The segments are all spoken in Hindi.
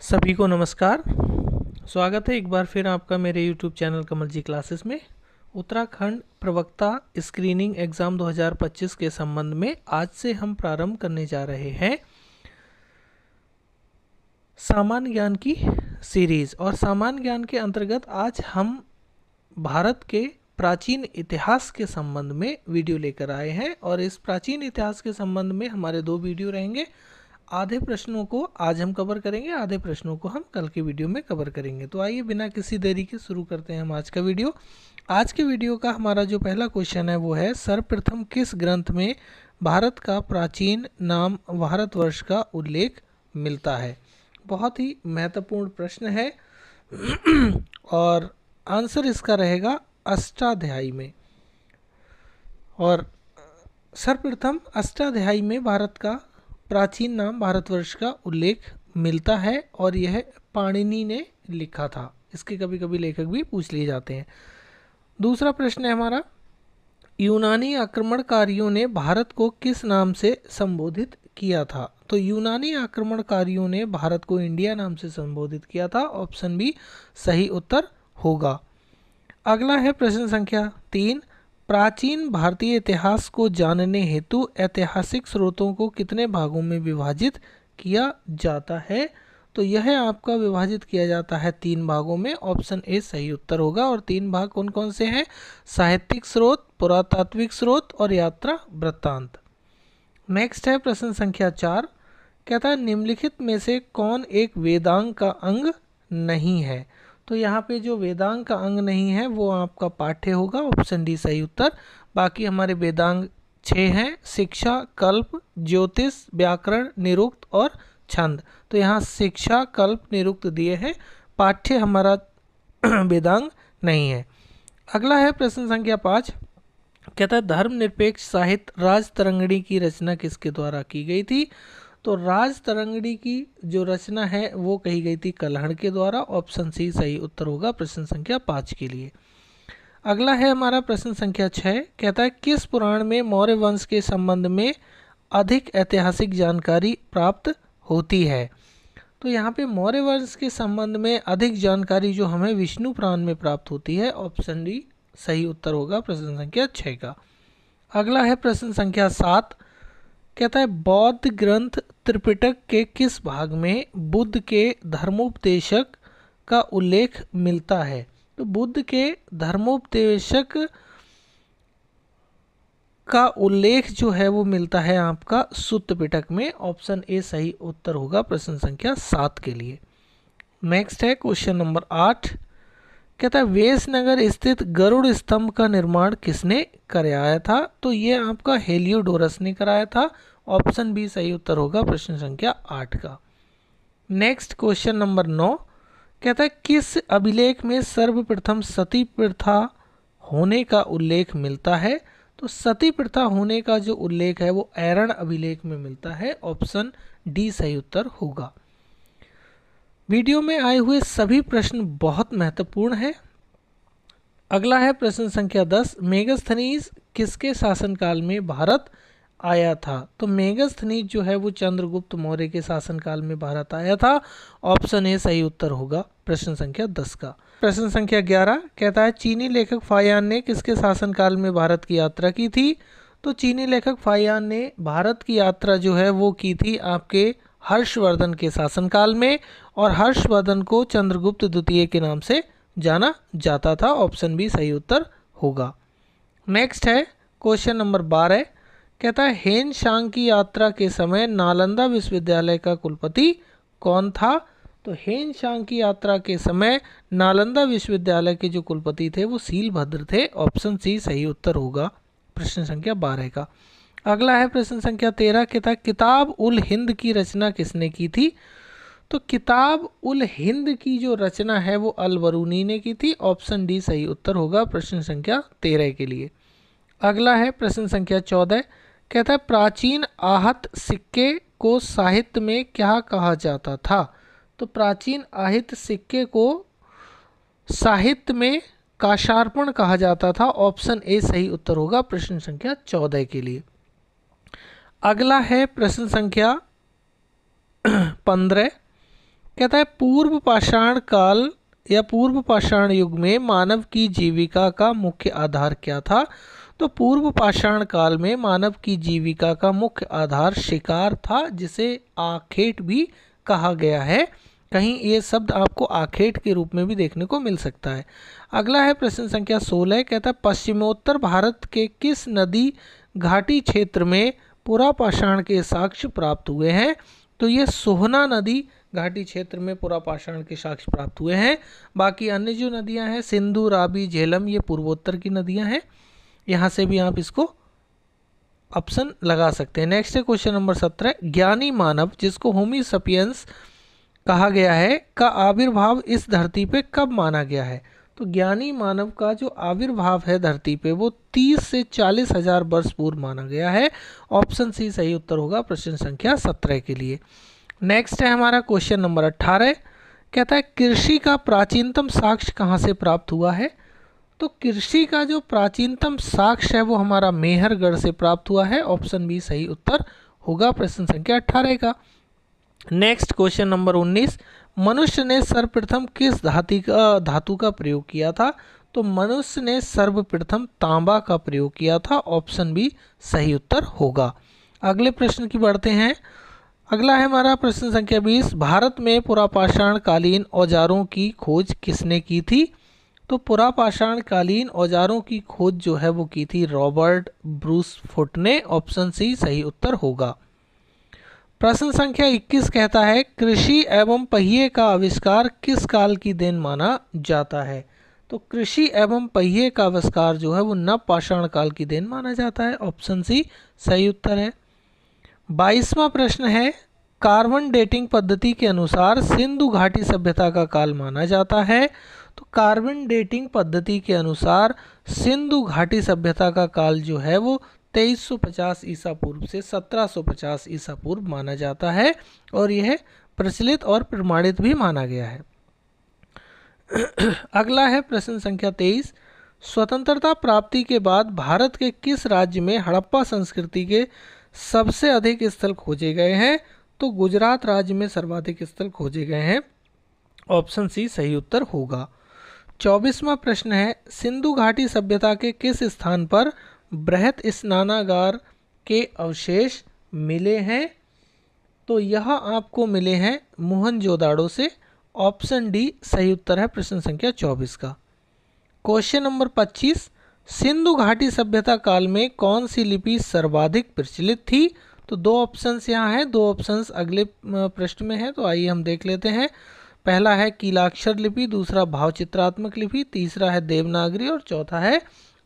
सभी को नमस्कार। स्वागत है एक बार फिर आपका मेरे YouTube चैनल कमल जी क्लासेस में। उत्तराखंड प्रवक्ता स्क्रीनिंग एग्ज़ाम 2025 के संबंध में आज से हम प्रारंभ करने जा रहे हैं सामान्य ज्ञान की सीरीज़। और सामान्य ज्ञान के अंतर्गत आज हम भारत के प्राचीन इतिहास के संबंध में वीडियो लेकर आए हैं। और इस प्राचीन इतिहास के संबंध में हमारे 2 वीडियो रहेंगे। आधे प्रश्नों को आज हम कवर करेंगे, आधे प्रश्नों को हम कल के वीडियो में कवर करेंगे। तो आइए बिना किसी देरी के शुरू करते हैं हम आज का वीडियो। आज के वीडियो का हमारा जो पहला क्वेश्चन है वो है, सर्वप्रथम किस ग्रंथ में भारत का प्राचीन नाम भारतवर्ष का उल्लेख मिलता है। बहुत ही महत्वपूर्ण प्रश्न है और आंसर इसका रहेगा अष्टाध्यायी में। और सर्वप्रथम अष्टाध्यायी में भारत का प्राचीन नाम भारतवर्ष का उल्लेख मिलता है और यह पाणिनि ने लिखा था। इसके कभी कभी लेखक भी पूछ लिए जाते हैं। दूसरा प्रश्न है हमारा, यूनानी आक्रमणकारियों ने भारत को किस नाम से संबोधित किया था। तो यूनानी आक्रमणकारियों ने भारत को इंडिया नाम से संबोधित किया था। ऑप्शन बी सही उत्तर होगा। अगला है प्रश्न संख्या 3, प्राचीन भारतीय इतिहास को जानने हेतु ऐतिहासिक स्रोतों को कितने भागों में विभाजित किया जाता है। तो यह आपका विभाजित किया जाता है 3 भागों में। ऑप्शन ए सही उत्तर होगा। और 3 भाग कौन कौन से हैं? साहित्यिक स्रोत, पुरातात्विक स्रोत और यात्रा वृत्तांत। नेक्स्ट है प्रश्न संख्या 4, कहता है निम्नलिखित में से कौन एक वेदांग का अंग नहीं है। तो यहाँ पे जो वेदांग का अंग नहीं है वो आपका पाठ्य होगा। ऑप्शन डी सही उत्तर। बाकी हमारे वेदांग 6 हैं, शिक्षा, कल्प, ज्योतिष, व्याकरण, निरुक्त और छंद। तो यहाँ शिक्षा, कल्प, निरुक्त दिए हैं, पाठ्य हमारा वेदांग नहीं है। अगला है प्रश्न संख्या 5, कहता है धर्मनिरपेक्ष साहित्य राजतरंगिणी की रचना किसके द्वारा की गई थी। तो राजतरंगिणी की जो रचना है वो कही गई थी कल्हड़ के द्वारा। ऑप्शन सी सही उत्तर होगा प्रश्न संख्या 5 के लिए। अगला है हमारा प्रश्न संख्या 6, कहता है किस पुराण में मौर्य वंश के संबंध में अधिक ऐतिहासिक जानकारी प्राप्त होती है। तो यहाँ पे मौर्य वंश के संबंध में अधिक जानकारी जो हमें विष्णु पुराण में प्राप्त होती है। ऑप्शन डी सही उत्तर होगा प्रश्न संख्या 6 का। अगला है प्रश्न संख्या 7, कहता है बौद्ध ग्रंथ त्रिपिटक के किस भाग में बुद्ध के धर्मोपदेशक का उल्लेख मिलता है। तो बुद्ध के धर्मोपदेशक का उल्लेख जो है वो मिलता है आपका सुत्त पिटक में। ऑप्शन ए सही उत्तर होगा प्रश्न संख्या 7 के लिए। नेक्स्ट है क्वेश्चन नंबर 8, कहता है वेसनगर स्थित गरुड़ स्तंभ का निर्माण किसने कराया था। तो ये आपका हेलियोडोरस ने कराया था। ऑप्शन बी सही उत्तर होगा प्रश्न संख्या 8 का। नेक्स्ट क्वेश्चन नंबर 9, कहता है किस अभिलेख में सर्वप्रथम सती प्रथा होने का उल्लेख मिलता है। तो सती प्रथा होने का जो उल्लेख है वो ऐरण अभिलेख में मिलता है। ऑप्शन डी सही उत्तर होगा। वीडियो में आए हुए सभी प्रश्न बहुत महत्वपूर्ण हैं। अगला है प्रश्न संख्या 10, मेगस्थनीज किसके शासनकाल में भारत आया था। तो मेगस्थनीज जो है वो चंद्रगुप्त मौर्य के शासनकाल में भारत आया था। ऑप्शन ए सही उत्तर होगा प्रश्न संख्या 10 का। प्रश्न संख्या 11, कहता है चीनी लेखक फाहियान ने किसके शासनकाल में भारत की यात्रा की थी। तो चीनी लेखक फाहियान ने भारत की यात्रा जो है वो की थी आपके हर्षवर्धन के शासनकाल में। और हर्षवर्धन को चंद्रगुप्त द्वितीय के नाम से जाना जाता था। ऑप्शन बी सही उत्तर होगा। नेक्स्ट है क्वेश्चन नंबर 12, कहता है हेन सांग की यात्रा के समय नालंदा विश्वविद्यालय का कुलपति कौन था। तो हेन सांग की यात्रा के समय नालंदा विश्वविद्यालय के जो कुलपति थे वो सीलभद्र थे। ऑप्शन सी सही उत्तर होगा प्रश्न संख्या 12 का। अगला है प्रश्न संख्या 13, कहता है किताब उल हिंद की रचना किसने की थी। तो किताब उल हिंद की जो रचना है वो अल बरूनी ने की थी। ऑप्शन डी सही उत्तर होगा प्रश्न संख्या 13 के लिए। अगला है प्रश्न संख्या 14, कहता है प्राचीन आहत सिक्के को साहित्य में क्या कहा जाता था। तो प्राचीन आहत सिक्के को साहित्य में काशार्पण कहा जाता था। ऑप्शन ए सही उत्तर होगा प्रश्न संख्या 14 के लिए। अगला है प्रश्न संख्या 15, कहता है पूर्व पाषाण काल या पूर्व पाषाण युग में मानव की जीविका का मुख्य आधार क्या था? तो पूर्व पाषाण काल में मानव की जीविका का मुख्य आधार शिकार था, जिसे आखेट भी कहा गया है। कहीं ये शब्द आपको आखेट के रूप में भी देखने को मिल सकता है। अगला है प्रश्न संख्या 16, कहता है पश्चिमोत्तर भारत के किस नदी घाटी क्षेत्र में पुरापाषाण के साक्ष्य प्राप्त हुए हैं? तो ये सोहना नदी घाटी क्षेत्र में पुरापाषाण के साक्ष्य प्राप्त हुए हैं। बाकी अन्य जो नदियां हैं सिंधु, रावी, झेलम, ये पूर्वोत्तर की नदियां हैं। यहाँ से भी आप इसको ऑप्शन लगा सकते हैं। नेक्स्ट है क्वेश्चन नंबर 17, ज्ञानी मानव जिसको होमी सपियंस कहा गया है का आविर्भाव इस धरती पे कब माना गया है? तो ज्ञानी मानव का जो आविर्भाव है धरती पे वो 30 से 40 हजार वर्ष पूर्व माना गया है। ऑप्शन सी सही उत्तर होगा प्रश्न संख्या 17 के लिए। नेक्स्ट है हमारा क्वेश्चन नंबर 18, कहता है कृषि का प्राचीनतम साक्ष्य कहाँ से प्राप्त हुआ है? तो कृषि का जो प्राचीनतम साक्ष्य है वो हमारा मेहरगढ़ से प्राप्त हुआ है। ऑप्शन बी सही उत्तर होगा प्रश्न संख्या 18 का। नेक्स्ट क्वेश्चन नंबर 19, मनुष्य ने सर्वप्रथम किस धातु का प्रयोग किया था? तो मनुष्य ने सर्वप्रथम तांबा का प्रयोग किया था। ऑप्शन बी सही उत्तर होगा। अगले प्रश्न की बढ़ते हैं। अगला है हमारा प्रश्न संख्या 20, भारत में पुरापाषाण कालीन औजारों की खोज किसने की थी? तो पुरापाषाण कालीन औजारों की खोज जो है वो की थी रॉबर्ट ब्रूस फुट ने। ऑप्शन सी सही उत्तर होगा। प्रश्न संख्या 21 कहता है कृषि एवं पहिए का आविष्कार किस काल की देन माना जाता है? तो कृषि एवं पहिए का आविष्कार जो है वो नवपाषाण काल की देन माना जाता है। ऑप्शन सी सही उत्तर है। 22वां प्रश्न है कार्बन डेटिंग पद्धति के अनुसार सिंधु घाटी सभ्यता का काल माना जाता है। तो कार्बन डेटिंग पद्धति के अनुसार सिंधु घाटी सभ्यता का काल जो है वो 2350 ईसा पूर्व से 1750 ईसा पूर्व माना जाता है और यह प्रचलित और प्रमाणित भी माना गया है। अगला है प्रश्न संख्या 23, स्वतंत्रता प्राप्ति के बाद भारत के किस राज्य में हड़प्पा संस्कृति के सबसे अधिक स्थल खोजे गए हैं? तो गुजरात राज्य में सर्वाधिक स्थल खोजे गए हैं। ऑप्शन सी सही उत्तर होगा। 24वां प्रश्न है सिंधु घाटी सभ्यता के किस स्थान पर बृहत स्नानागार के अवशेष मिले हैं? तो यह आपको मिले हैं मोहनजोदाड़ो से। ऑप्शन डी सही उत्तर है प्रश्न संख्या 24 का। क्वेश्चन नंबर 25, सिंधु घाटी सभ्यता काल में कौन सी लिपि सर्वाधिक प्रचलित थी? तो दो ऑप्शंस यहाँ हैं, दो ऑप्शंस अगले पृष्ठ में है, तो आइए हम देख लेते हैं। पहला है कीलाक्षर लिपि, दूसरा भावचित्रात्मक लिपि, तीसरा है देवनागरी और चौथा है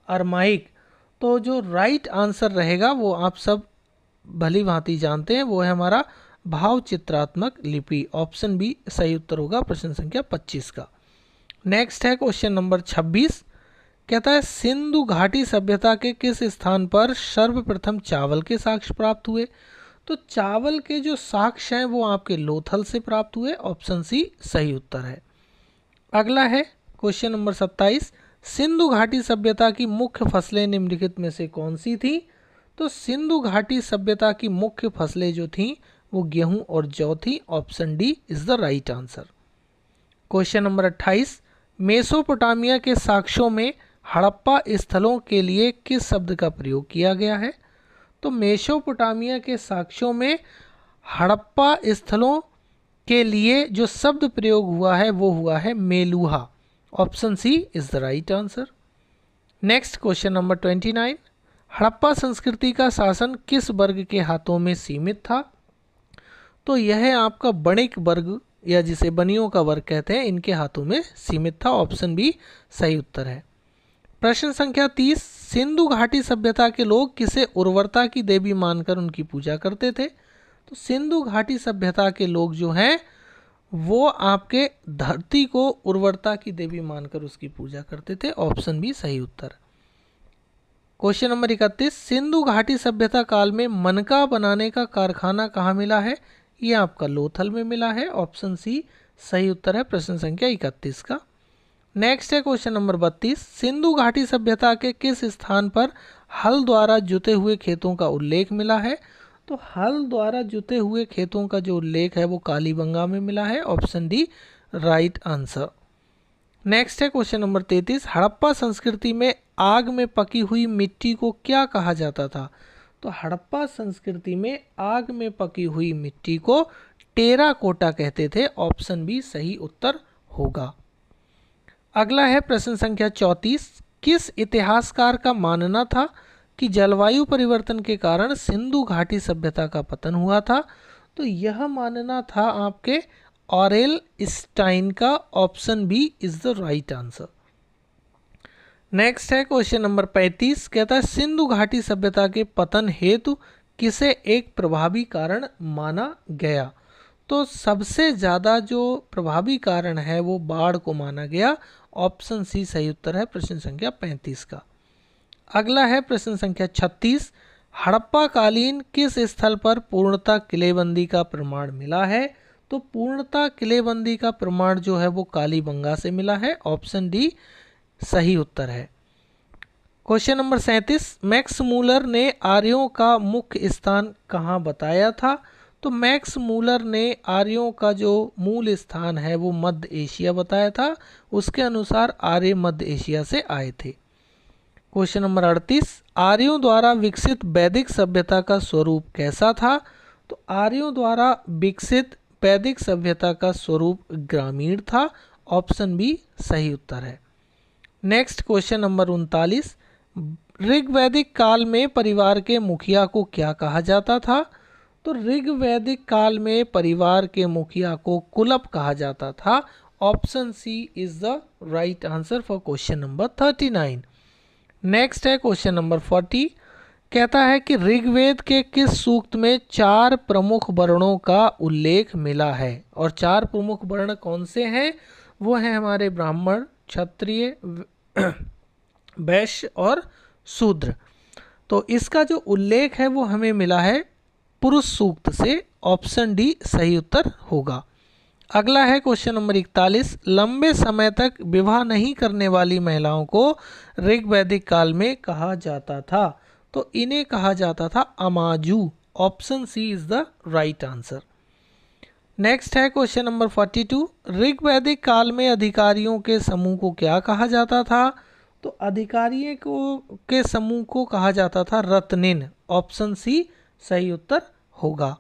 अरमाइक। तो जो राइट आंसर रहेगा वो आप सब भली भांति जानते हैं, वो है हमारा भावचित्रात्मक लिपि। ऑप्शन बी सही उत्तर होगा प्रश्न संख्या 25 का। नेक्स्ट है क्वेश्चन नंबर 26, कहता है सिंधु घाटी सभ्यता के किस स्थान पर सर्वप्रथम चावल के साक्ष्य प्राप्त हुए? तो चावल के जो साक्ष्य हैं वो आपके लोथल से प्राप्त हुए। ऑप्शन सी सही उत्तर है। अगला है क्वेश्चन नंबर 27, सिंधु घाटी सभ्यता की मुख्य फसलें निम्नलिखित में से कौन सी थी? तो सिंधु घाटी सभ्यता की मुख्य फसलें जो थी वो गेहूं और जौ थी। Option D is the right answer. Question number 28, Mesopotamia के साक्ष्यों में हड़प्पा स्थलों के लिए किस शब्द का प्रयोग किया गया है? तो मेसोपोटामिया के साक्ष्यों में हड़प्पा स्थलों के लिए जो शब्द प्रयोग हुआ है वो हुआ है Meluhha. Option C is the right answer. Next question number 29, Harappa संस्कृति का शासन किस वर्ग के हाथों में सीमित था? तो यह आपका बणिक वर्ग या जिसे बनियों का वर्ग कहते हैं, इनके हाथों में सीमित था। ऑप्शन बी सही उत्तर है। प्रश्न संख्या 30, सिंधु घाटी सभ्यता के लोग किसे उर्वरता की देवी मानकर उनकी पूजा करते थे? तो सिंधु घाटी सभ्यता के लोग जो हैं वो आपके धरती को उर्वरता की देवी मानकर उसकी पूजा करते थे। ऑप्शन बी सही उत्तर। क्वेश्चन नंबर 31, सिंधु घाटी सभ्यता काल में मनका बनाने का कारखाना कहाँ मिला है? ये आपका लोथल में मिला है। ऑप्शन सी सही उत्तर है प्रश्न संख्या 31 का। नेक्स्ट है क्वेश्चन नंबर 32, सिंधु घाटी सभ्यता के किस स्थान पर हल द्वारा जुते हुए खेतों का उल्लेख मिला है? तो हल द्वारा जुते हुए खेतों का जो उल्लेख है वो कालीबंगा में मिला है। Option D right answer. Next है क्वेश्चन नंबर 33। हड़प्पा संस्कृति में आग में पकी हुई मिट्टी को क्या कहा जाता था? तो हड़प्पा संस्कृति में आग में पकी हुई मिट्टी को टेराकोटा कहते थे। ऑप्शन बी सही उत्तर होगा। अगला है प्रश्न संख्या 34। किस इतिहासकार का मानना था कि जलवायु परिवर्तन के कारण सिंधु घाटी सभ्यता का पतन हुआ था? तो यह मानना था आपके ऑरेल स्टाइन का। Option B is the right answer. Next है क्वेश्चन नंबर 35। कहता है सिंधु घाटी सभ्यता के पतन हेतु किसे एक प्रभावी कारण माना गया? तो सबसे ज़्यादा जो प्रभावी कारण है वो बाढ़ को माना गया। ऑप्शन सी सही उत्तर है प्रश्न संख्या 35 का। अगला है प्रश्न संख्या 36। हड़प्पा कालीन किस स्थल पर पूर्णतः किलेबंदी का प्रमाण मिला है? तो पूर्णतः किलेबंदी का प्रमाण जो है वो कालीबंगा से मिला है। ऑप्शन डी सही उत्तर है। Question number 37। मैक्स मूलर ने आर्यों का मुख्य स्थान कहाँ बताया था? तो मैक्स मूलर ने आर्यों का जो मूल स्थान है वो मध्य एशिया बताया था। उसके अनुसार आर्य मध्य एशिया से आए थे। Question number 38। आर्यों द्वारा विकसित वैदिक सभ्यता का स्वरूप कैसा था? तो आर्यों द्वारा विकसित वैदिक सभ्यता का स्वरूप ग्रामीण था। ऑप्शन बी सही उत्तर है। Next question number 39। ऋग्वैदिक काल में परिवार के मुखिया को क्या कहा जाता था? तो ऋग्वैदिक काल में परिवार के मुखिया को कुलप कहा जाता था। Option C is the right answer for question number 39। Next है क्वेश्चन नंबर 40। कहता है कि ऋग्वेद के किस सूक्त में 4 प्रमुख वर्णों का उल्लेख मिला है? और 4 प्रमुख वर्ण कौन से हैं? वो हैं हमारे ब्राह्मण, क्षत्रिय, वैश्य और शूद्र। तो इसका जो उल्लेख है वो हमें मिला है पुरुष सूक्त से। ऑप्शन डी सही उत्तर होगा। अगला है क्वेश्चन नंबर 41। लंबे समय तक विवाह नहीं करने वाली महिलाओं को ऋग्वैदिक काल में कहा जाता था? तो इन्हें कहा जाता था अमाजू। Option C is the right answer. Next है क्वेश्चन नंबर 42। ऋग्वैदिक काल में अधिकारियों के समूह को क्या कहा जाता था? तो अधिकारियों के समूह को कहा जाता था रत्निन। ऑप्शन सी सही उत्तर होगा।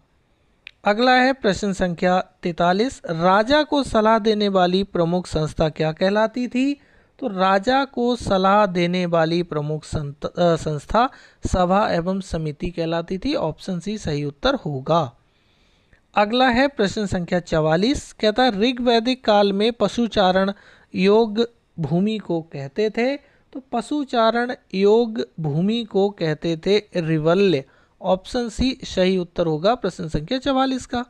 अगला है प्रश्न संख्या 43। राजा को सलाह देने वाली प्रमुख संस्था क्या कहलाती थी? तो राजा को सलाह देने वाली प्रमुख संस्था सभा एवं समिति कहलाती थी। ऑप्शन सी सही उत्तर होगा। अगला है प्रश्न संख्या 44। कहता है ऋग्वैदिक काल में पशुचारण योग भूमि को कहते थे? तो पशुचारण योग भूमि को कहते थे रिवल्य। ऑप्शन सी सही उत्तर होगा प्रश्न संख्या 44 का।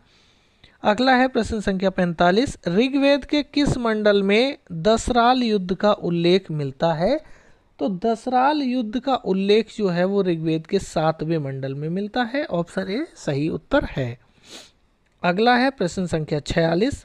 अगला है प्रश्न संख्या 45। ऋग्वेद के किस मंडल में दसराल युद्ध का उल्लेख मिलता है? तो दसराल युद्ध का उल्लेख जो है वो ऋग्वेद के 7वें मंडल में मिलता है। ऑप्शन ए सही उत्तर है। अगला है प्रश्न संख्या 46।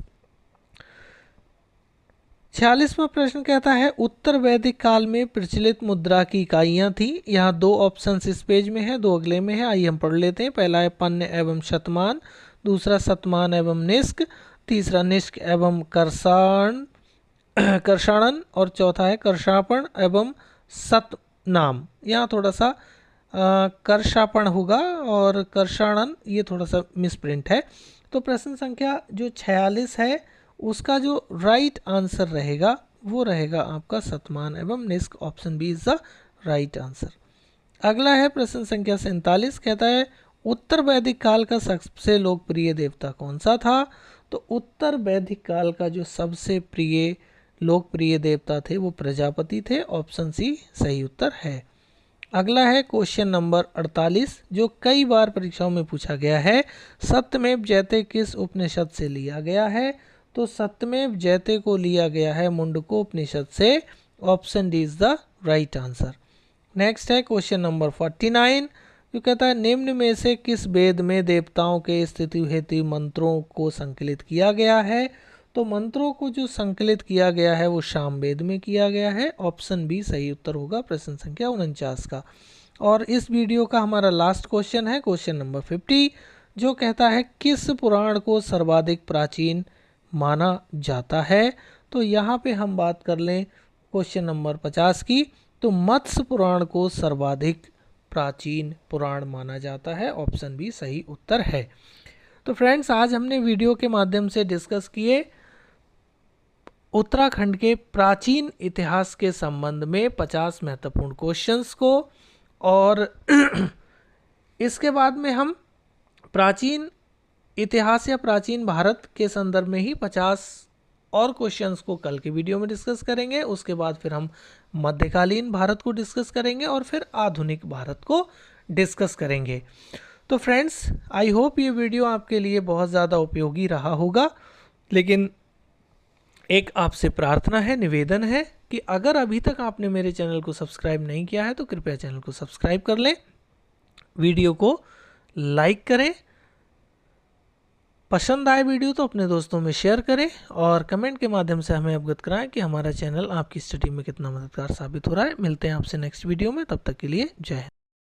46वां प्रश्न कहता है उत्तर वैदिक काल में प्रचलित मुद्रा की इकाइयां थी। यहाँ 2 ऑप्शन इस पेज में है, 2 अगले में है। आइए हम पढ़ लेते हैं। पहला है पन्य एवं शतमान, दूसरा शतमान एवं निष्क, तीसरा निष्क एवं कर्षाणन और चौथा है कर्षापण एवं सतनाम। यहाँ थोड़ा सा कर्षापण होगा और कर्षाणन ये थोड़ा सा मिसप्रिंट है। तो प्रश्न संख्या जो 46 है उसका जो राइट आंसर रहेगा वो रहेगा आपका शतमान एवं निष्क। Option B is the right answer. अगला है प्रश्न संख्या 47। कहता है उत्तर वैदिक काल का सबसे लोकप्रिय देवता कौन सा था? तो उत्तर वैदिक काल का जो सबसे लोकप्रिय देवता थे वो प्रजापति थे। ऑप्शन सी सही उत्तर है। अगला है क्वेश्चन नंबर 48 जो कई बार परीक्षाओं में पूछा गया है। सत्यमेव जयते किस उपनिषद से लिया गया है? तो सत्यमेव जयते को लिया गया है मुंडको उपनिषद से। Option D is the right answer. Next है क्वेश्चन नंबर 49 जो कहता है निम्न में से किस वेद में देवताओं के स्तुति हेतु मंत्रों को संकलित किया गया है? तो मंत्रों को जो संकलित किया गया है वो सामवेद में किया गया है। ऑप्शन बी सही उत्तर होगा प्रश्न संख्या 49 का। और इस वीडियो का हमारा लास्ट क्वेश्चन है क्वेश्चन नंबर 50, जो कहता है किस पुराण को सर्वाधिक प्राचीन माना जाता है। तो यहाँ पे हम बात कर लें क्वेश्चन नंबर 50 की, तो मत्स्य पुराण को सर्वाधिक प्राचीन पुराण माना जाता है। ऑप्शन बी सही उत्तर है। तो फ्रेंड्स, आज हमने वीडियो के माध्यम से डिस्कस किए उत्तराखंड के प्राचीन इतिहास के संबंध में 50 महत्वपूर्ण क्वेश्चंस को, और इसके बाद में हम प्राचीन इतिहास या प्राचीन भारत के संदर्भ में ही 50 और क्वेश्चंस को कल के वीडियो में डिस्कस करेंगे। उसके बाद फिर हम मध्यकालीन भारत को डिस्कस करेंगे और फिर आधुनिक भारत को डिस्कस करेंगे। तो फ्रेंड्स, आई होप ये वीडियो आपके लिए बहुत ज़्यादा उपयोगी रहा होगा। लेकिन एक आपसे प्रार्थना है, निवेदन है कि अगर अभी तक आपने मेरे चैनल को सब्सक्राइब नहीं किया है तो कृपया चैनल को सब्सक्राइब कर लें, वीडियो को लाइक करें, पसंद आए वीडियो तो अपने दोस्तों में शेयर करें और कमेंट के माध्यम से हमें अवगत कराएं कि हमारा चैनल आपकी स्टडी में कितना मददगार साबित हो रहा है। मिलते हैं आपसे नेक्स्ट वीडियो में, तब तक के लिए जय हिंद।